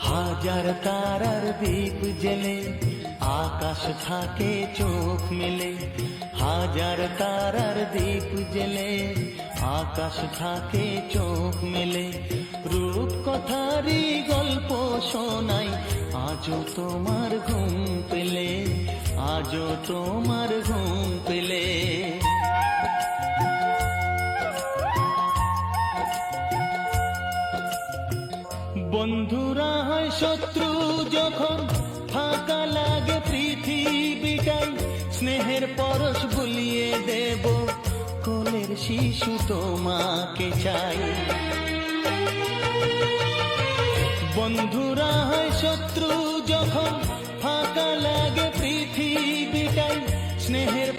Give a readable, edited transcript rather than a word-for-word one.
হাজার তারার দীপ জেলে আকাশ থাকে চোখ মেলে, হাজার তারার দীপ জেলে আকাশ থাকে চোখ মেলে। রূপ কথারই গল্প শোনাই, আজও তোমার ঘুম পেলে, আজও তোমার ঘুম পেলে। বন্ধুরা হয় শত্রু যখন ফাঁকা লাগে পৃথিবীটাই, স্নেহের পরশ বুলিয়ে দেব, কোলের শিশু তোমাকে চাই। বন্ধুরা হয় শত্রু যখন ফাঁকা লাগে পৃথিবীটাই, স্নেহের